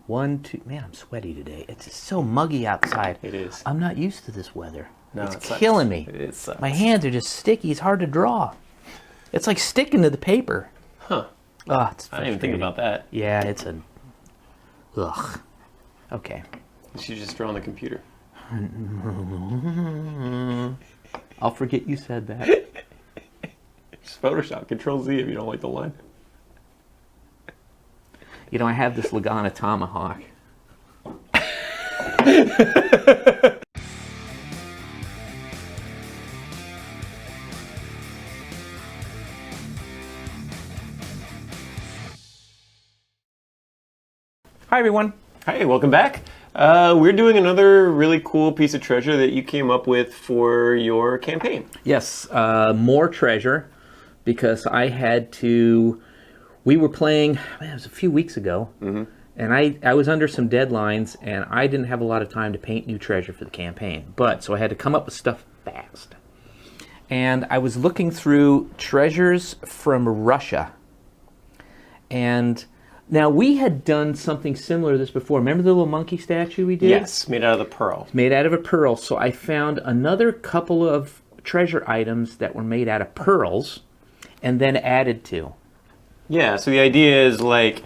1, 2. Man, I'm sweaty today. It's so muggy outside. It is. I'm not used to this weather. No, it's killing me. It sucks. My hands are just sticky. It's hard to draw. It's like sticking to the paper. Huh. Oh, it's I didn't even think about that. Yeah, it's a... Ugh. Okay. You should just draw on the computer. I'll forget you said that. Just Photoshop. Control-Z if you don't like the line. You know, I have this Lagana Tomahawk. Hi, everyone. Hey, welcome back. We're doing another really cool piece of treasure that you came up with for your campaign. Yes, more treasure, because I had to... We were playing, it was a few weeks ago, and I was under some deadlines, and I didn't have a lot of time to paint new treasure for the campaign. So I had to come up with stuff fast. And I was looking through treasures from Russia. And now we had done something similar to this before. Remember the little monkey statue we did? Yes, made out of the pearl. Made out of a pearl. So I found another couple of treasure items that were made out of pearls and then added to. Yeah, so the idea is like,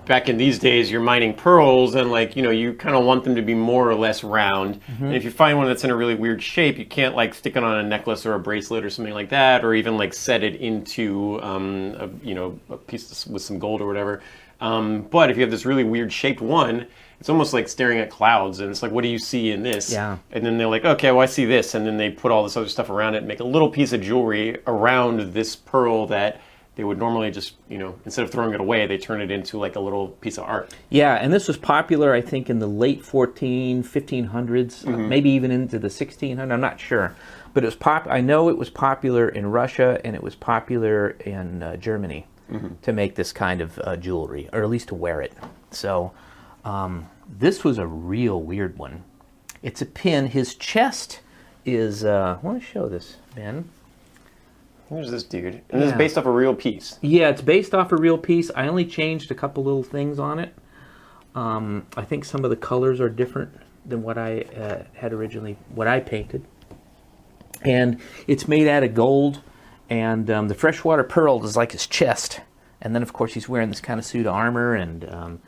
back in these days, you're mining pearls and you kind of want them to be more or less round. And if you find one that's in a really weird shape, you can't stick it on a necklace or a bracelet or something like that, or even set it into, a piece with some gold or whatever. But if you have this really weird shaped one, it's almost like staring at clouds, and it's like, what do you see in this? Yeah. And then they're like, okay, well, I see this, and then they put all this other stuff around it and make a little piece of jewelry around this pearl that they would normally just, instead of throwing it away, they turn it into like a little piece of art. Yeah, and this was popular, I think, in the late 1500s, maybe even into the 1600s, I'm not sure. But it was I know it was popular in Russia, and it was popular in Germany to make this kind of jewelry, or at least to wear it. So... this was a real weird one. It's a pin. His chest is... I want to show this, Ben. Here's this dude. And this is based off a real piece. Yeah, it's based off a real piece. I only changed a couple little things on it. I think some of the colors are different than what I had originally... what I painted. And it's made out of gold. And the freshwater pearl is like his chest. And then, of course, he's wearing this kind of suit of armor, and...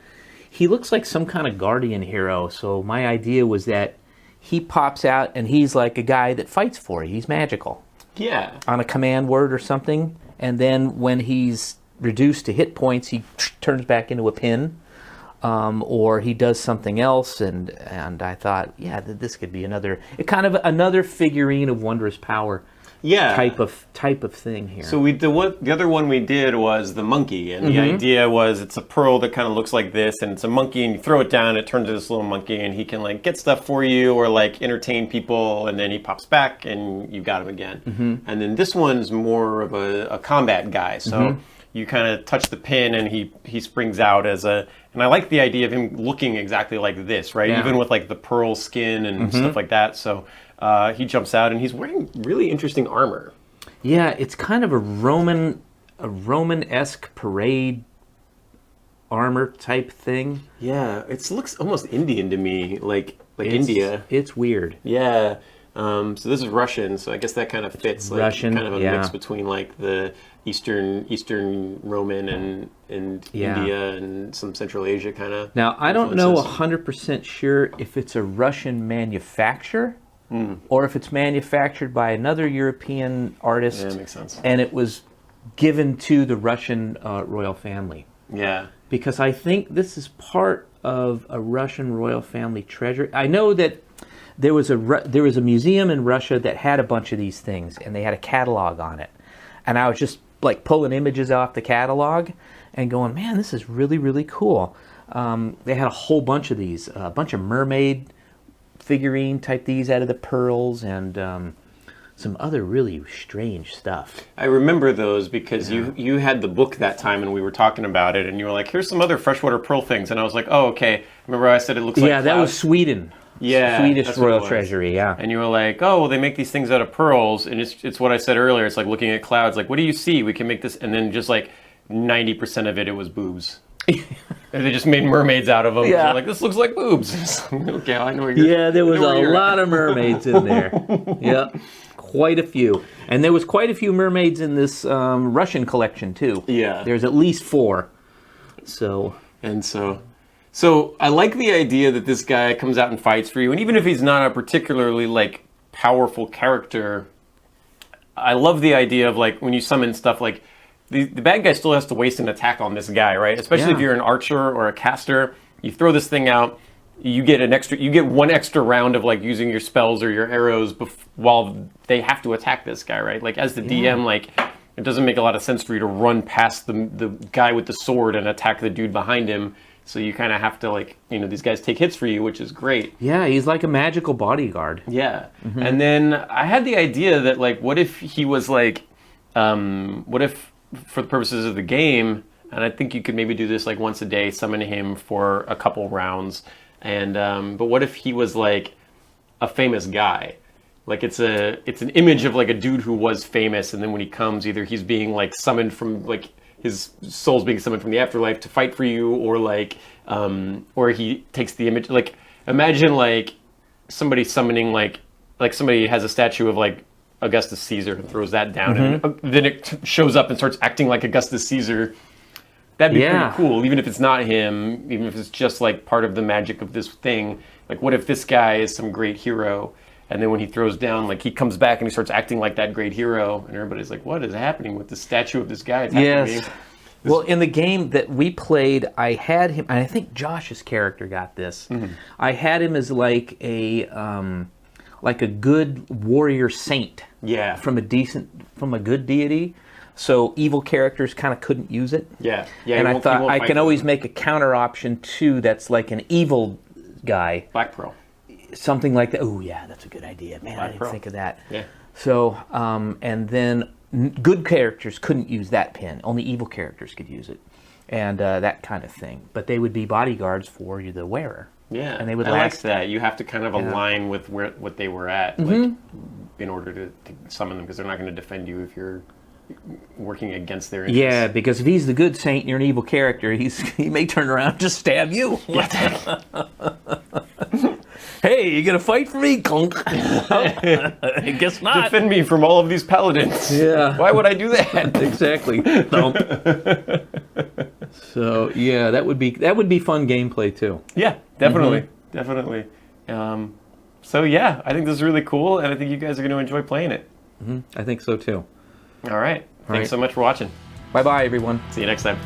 he looks like some kind of guardian hero, so my idea was that he pops out and he's like a guy that fights for you. He's magical. Yeah. On a command word or something, and then when he's reduced to hit points, he turns back into a pin, or he does something else, and I thought, yeah, this could be another figurine of wondrous power. Yeah, type of thing here. So the other one we did was the monkey, and the idea was it's a pearl that kind of looks like this, and it's a monkey, and you throw it down, it turns into this little monkey, and he can get stuff for you or entertain people, and then he pops back, and you got him again. And then this one's more of a combat guy, so you kind of touch the pin, and he springs out as a. And I like the idea of him looking exactly like this, right? Yeah. Even with the pearl skin and stuff like that. So. He jumps out, and he's wearing really interesting armor. Yeah, it's kind of a Roman-esque parade armor type thing. Yeah, it looks almost Indian to me, like India. It's weird. Yeah. So this is Russian, so I guess that kind of fits. Russian, kind of a mix between the Eastern Roman and India and some Central Asia kind of. Now I don't know 100% sure if it's a Russian manufacturer. Or if it's manufactured by another European artist. Yeah, that makes sense. And it was given to the Russian royal family. Yeah. Because I think this is part of a Russian royal family treasure. I know that there was a museum in Russia that had a bunch of these things, and they had a catalog on it. And I was just pulling images off the catalog and going, man, this is really, really cool. They had a whole bunch of these, a bunch of mermaid figurine type these out of the pearls, and some other really strange stuff. I remember those because you had the book that time, and we were talking about it, and you were like, here's some other freshwater pearl things, and I was like, oh, okay. Remember I said it looks like clouds? Yeah, that was Sweden. Yeah, Swedish royal treasury, yeah. And you were like, oh, well, they make these things out of pearls, and it's what I said earlier. It's like looking at clouds, what do you see? We can make this, and then just 90% of it was boobs. And they just made mermaids out of them. Yeah. They're like, this looks like boobs. Okay, I know you're. Yeah, there was I know where a you're lot at. of mermaids in there. Yeah, quite a few. And there was quite a few mermaids in this Russian collection, too. Yeah. There's at least 4. So... And so I like the idea that this guy comes out and fights for you. And even if he's not a particularly, like, powerful character, I love the idea of, like, when you summon stuff, like, the bad guy still has to waste an attack on this guy, right? Especially if you're an archer or a caster. You throw this thing out, you get 1 extra round of, like, using your spells or your arrows while they have to attack this guy, right? Like, as the DM, like, it doesn't make a lot of sense for you to run past the guy with the sword and attack the dude behind him. So you kind of have to, like, these guys take hits for you, which is great. Yeah, he's like a magical bodyguard. Yeah. Mm-hmm. And then I had the idea that, like, what if he was, like, what if, for the purposes of the game, and I think you could maybe do this, like, once a day, summon him for a couple rounds, and, but what if he was, like, a famous guy? Like, it's an image of, like, a dude who was famous, and then when he comes, either he's being, like, summoned from, like, his soul's being summoned from the afterlife to fight for you, or like, or he takes the image. Like, imagine like somebody summoning like somebody has a statue of like Augustus Caesar and throws that down, and then it shows up and starts acting like Augustus Caesar. That'd be pretty cool, even if it's not him, even if it's just like part of the magic of this thing. Like, what if this guy is some great hero? And then when he throws down, like, he comes back and he starts acting like that great hero. And everybody's like, what is happening with the statue of this guy? Yes. Well, in the game that we played, I had him, and I think Josh's character got this. Mm-hmm. I had him as like a good warrior saint. Yeah. From a good deity. So evil characters kind of couldn't use it. Yeah. And I thought I can always make a counter option too that's like an evil guy. Black Pearl. Something like that. Oh, yeah, that's a good idea. Man, I didn't think of that. Yeah. So, and then good characters couldn't use that pin. Only evil characters could use it. And that kind of thing. But they would be bodyguards for the wearer. Yeah, and they would I like that. You have to kind of align with what they were at, like, in order to summon them, because they're not going to defend you if you're working against their interests. Yeah, because if he's the good saint and you're an evil character, he may turn around and just stab you. Hey, you gonna fight for me? I guess not. Defend me from all of these paladins. Yeah. Why would I do that? Exactly. Thump. So yeah, that would be fun gameplay too. Yeah, definitely, definitely. So yeah, I think this is really cool, and I think you guys are going to enjoy playing it. I think so too. All right. Thanks so much for watching. Bye bye, everyone. See you next time.